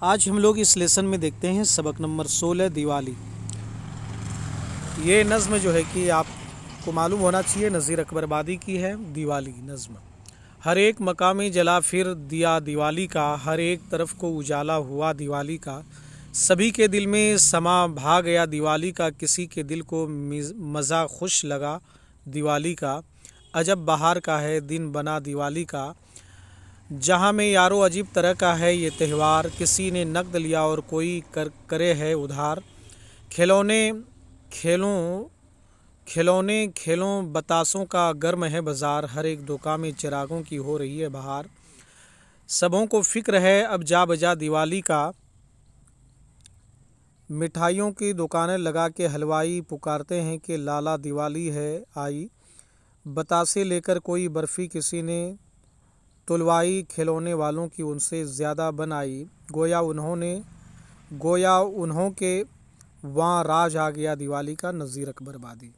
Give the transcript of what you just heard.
आज हम लोग इस लेसन में देखते हैं सबक नंबर 16 दिवाली। ये नज़्म जो है कि आपको मालूम होना चाहिए नज़ीर अकबरबादी की है। दिवाली नज़्म। हर एक मकामी जला फिर दिया दिवाली का, हर एक तरफ को उजाला हुआ दिवाली का, सभी के दिल में समा भा गया दिवाली का, किसी के दिल को मज़ा खुश लगा दिवाली का, अजब बहार का है दिन बना दिवाली का, जहाँ में यारो अजीब तरह का है ये त्यौहार, किसी ने नकद लिया और कोई करे है उधार, खिलौने खेलों खिलौने खेलों बतासों का गर्म है बाज़ार, हर एक दुकान में चिरागों की हो रही है बहार, सबों को फिक्र है अब जा बजा दिवाली का, मिठाइयों की दुकानें लगा के हलवाई पुकारते हैं कि लाला दिवाली है आई, बतासे लेकर कोई बर्फ़ी किसी ने तुलवाई, खिलौने वालों की उनसे ज़्यादा बन आई, गोया उन्हों के वहाँ राज आ गया दिवाली का। नज़ीर अकबरबादी।